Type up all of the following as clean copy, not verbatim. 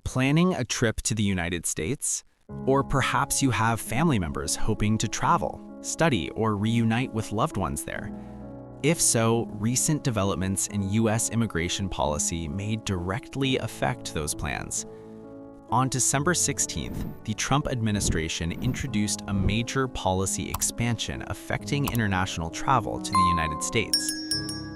Planning a trip to the United States? Or perhaps you have family members hoping to travel, study, or reunite with loved ones there. If so, recent developments in U.S. immigration policy may directly affect those plans. On December 16th, the Trump administration introduced a major policy expansion affecting international travel to the United States.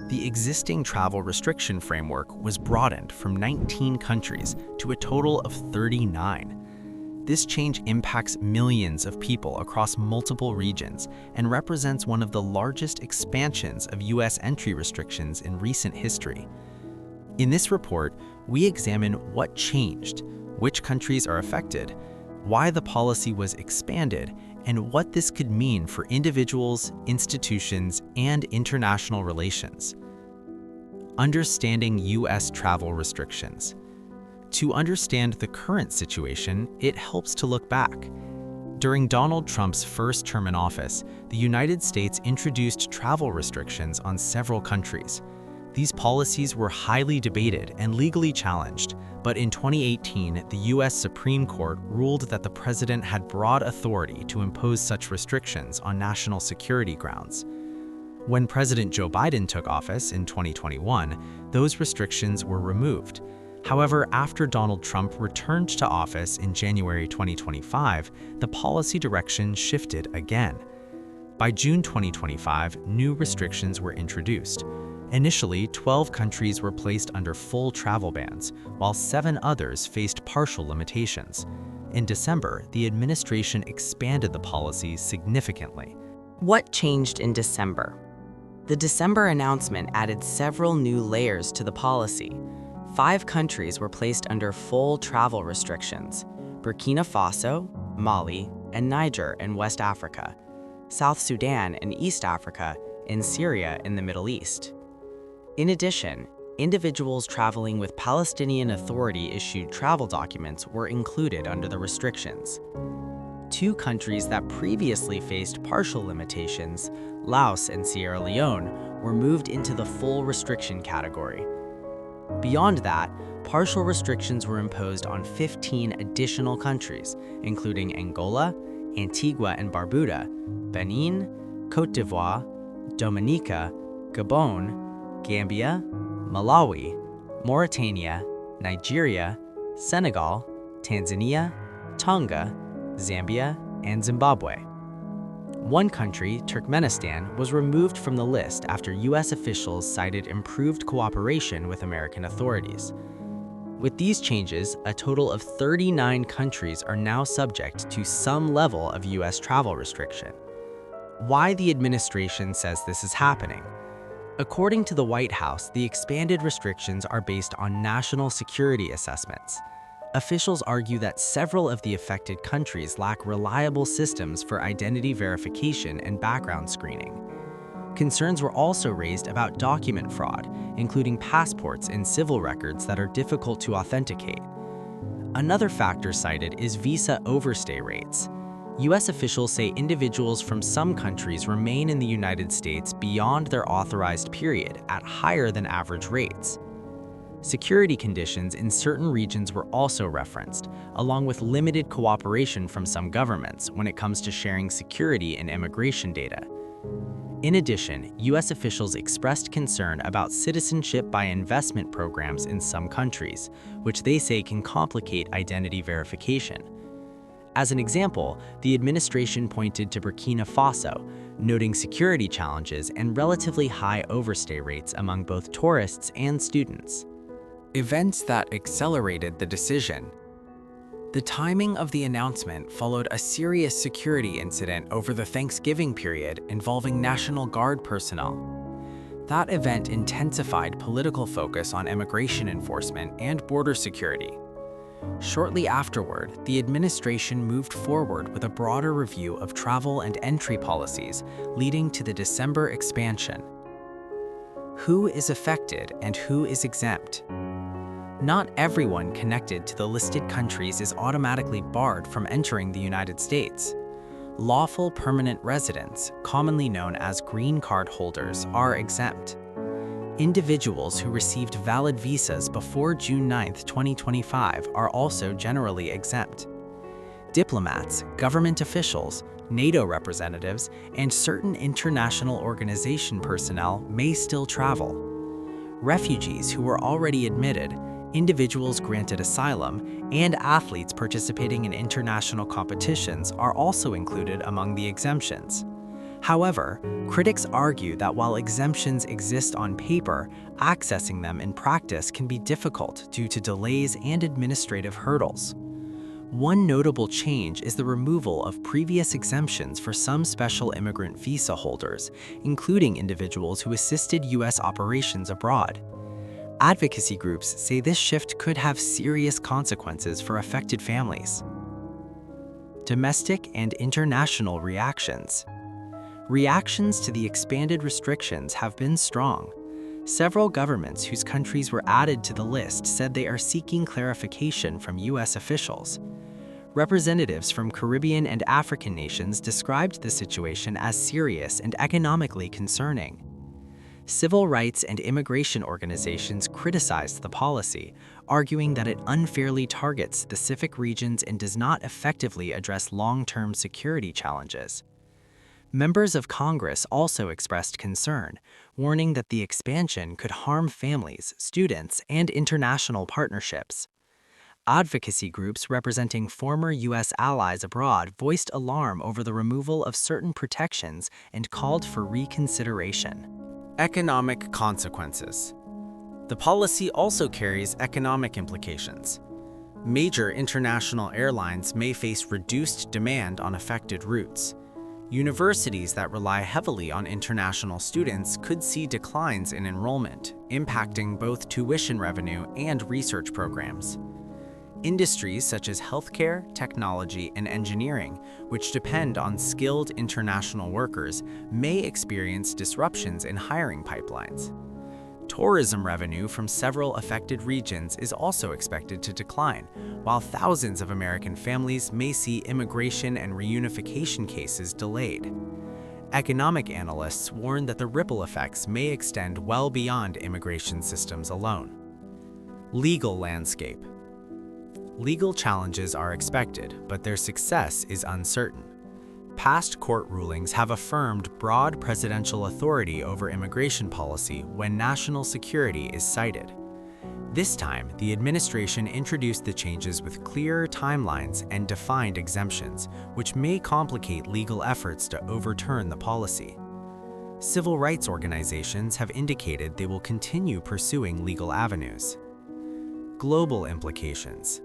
The existing travel restriction framework was broadened from 19 countries to a total of 39. This change impacts millions of people across multiple regions and represents one of the largest expansions of U.S. entry restrictions in recent history. In this report, we examine what changed, which countries are affected, why the policy was expanded, and what this could mean for individuals, institutions, and international relations. Understanding U.S. travel restrictions. To understand the current situation, it helps to look back. During Donald Trump's first term in office, the United States introduced travel restrictions on several countries. These policies were highly debated and legally challenged, but in 2018, the U.S. Supreme Court ruled that the president had broad authority to impose such restrictions on national security grounds. When President Joe Biden took office in 2021, those restrictions were removed. However, after Donald Trump returned to office in January 2025, the policy direction shifted again. By June 2025, new restrictions were introduced. Initially, 12 countries were placed under full travel bans, while 7 others faced partial limitations. In December, the administration expanded the policy significantly. What changed in December? The December announcement added several new layers to the policy. 5 countries were placed under full travel restrictions: Burkina Faso, Mali, and Niger in West Africa, South Sudan in East Africa, and Syria in the Middle East. In addition, individuals traveling with Palestinian Authority-issued travel documents were included under the restrictions. 2 countries that previously faced partial limitations, Laos and Sierra Leone, were moved into the full restriction category. Beyond that, partial restrictions were imposed on 15 additional countries, including Angola, Antigua and Barbuda, Benin, Côte d'Ivoire, Dominica, Gabon, Gambia, Malawi, Mauritania, Nigeria, Senegal, Tanzania, Tonga, Zambia, and Zimbabwe. 1 country, Turkmenistan, was removed from the list after U.S. officials cited improved cooperation with American authorities. With these changes, a total of 39 countries are now subject to some level of U.S. travel restriction. Why the administration says this is happening? According to the White House, the expanded restrictions are based on national security assessments. Officials argue that several of the affected countries lack reliable systems for identity verification and background screening. Concerns were also raised about document fraud, including passports and civil records that are difficult to authenticate. Another factor cited is visa overstay rates. U.S. officials say individuals from some countries remain in the United States beyond their authorized period at higher than average rates. Security conditions in certain regions were also referenced, along with limited cooperation from some governments when it comes to sharing security and immigration data. In addition, U.S. officials expressed concern about citizenship by investment programs in some countries, which they say can complicate identity verification. As an example, the administration pointed to Burkina Faso, noting security challenges and relatively high overstay rates among both tourists and students. Events that accelerated the decision. The timing of the announcement followed a serious security incident over the Thanksgiving period involving National Guard personnel. That event intensified political focus on immigration enforcement and border security. Shortly afterward, the administration moved forward with a broader review of travel and entry policies, leading to the December expansion. Who is affected and who is exempt? Not everyone connected to the listed countries is automatically barred from entering the United States. Lawful permanent residents, commonly known as green card holders, are exempt. Individuals who received valid visas before June 9, 2025 are also generally exempt. Diplomats, government officials, NATO representatives, and certain international organization personnel may still travel. Refugees who were already admitted, individuals granted asylum, and athletes participating in international competitions are also included among the exemptions. However, critics argue that while exemptions exist on paper, accessing them in practice can be difficult due to delays and administrative hurdles. One notable change is the removal of previous exemptions for some special immigrant visa holders, including individuals who assisted U.S. operations abroad. Advocacy groups say this shift could have serious consequences for affected families. Domestic and international reactions. Reactions to the expanded restrictions have been strong. Several governments whose countries were added to the list said they are seeking clarification from U.S. officials. Representatives from Caribbean and African nations described the situation as serious and economically concerning. Civil rights and immigration organizations criticized the policy, arguing that it unfairly targets specific regions and does not effectively address long-term security challenges. Members of Congress also expressed concern, warning that the expansion could harm families, students, and international partnerships. Advocacy groups representing former U.S. allies abroad voiced alarm over the removal of certain protections and called for reconsideration. Economic consequences. The policy also carries economic implications. Major international airlines may face reduced demand on affected routes. Universities that rely heavily on international students could see declines in enrollment, impacting both tuition revenue and research programs. Industries such as healthcare, technology, and engineering, which depend on skilled international workers, may experience disruptions in hiring pipelines. Tourism revenue from several affected regions is also expected to decline, while thousands of American families may see immigration and reunification cases delayed. Economic analysts warn that the ripple effects may extend well beyond immigration systems alone. Legal landscape. Legal challenges are expected, but their success is uncertain. Past court rulings have affirmed broad presidential authority over immigration policy when national security is cited. This time, the administration introduced the changes with clearer timelines and defined exemptions, which may complicate legal efforts to overturn the policy. Civil rights organizations have indicated they will continue pursuing legal avenues. Global implications.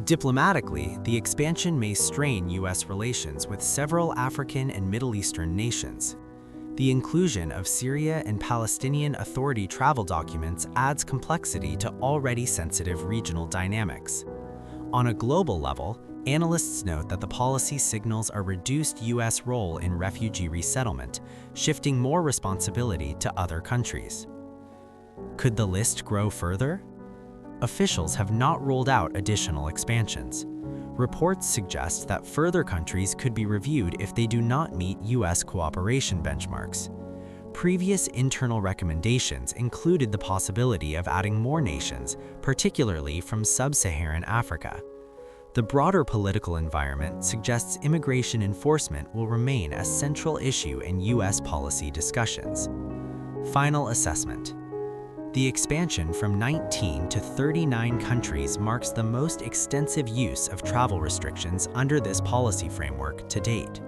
Diplomatically, the expansion may strain U.S. relations with several African and Middle Eastern nations. The inclusion of Syria and Palestinian Authority travel documents adds complexity to already sensitive regional dynamics. On a global level, analysts note that the policy signals a reduced U.S. role in refugee resettlement, shifting more responsibility to other countries. Could the list grow further? Officials have not ruled out additional expansions. Reports suggest that further countries could be reviewed if they do not meet U.S. cooperation benchmarks. Previous internal recommendations included the possibility of adding more nations, particularly from sub-Saharan Africa. The broader political environment suggests immigration enforcement will remain a central issue in U.S. policy discussions. Final assessment. The expansion from 19 to 39 countries marks the most extensive use of travel restrictions under this policy framework to date.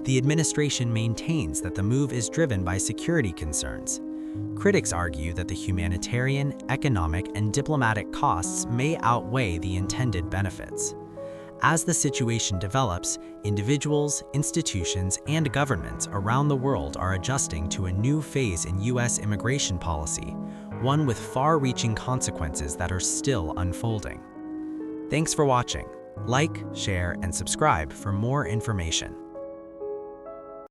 The administration maintains that the move is driven by security concerns. Critics argue that the humanitarian, economic, and diplomatic costs may outweigh the intended benefits. As the situation develops, individuals, institutions, and governments around the world are adjusting to a new phase in U.S. immigration policy, one with far-reaching consequences that are still unfolding. Thanks for watching. Like, share, and subscribe for more information.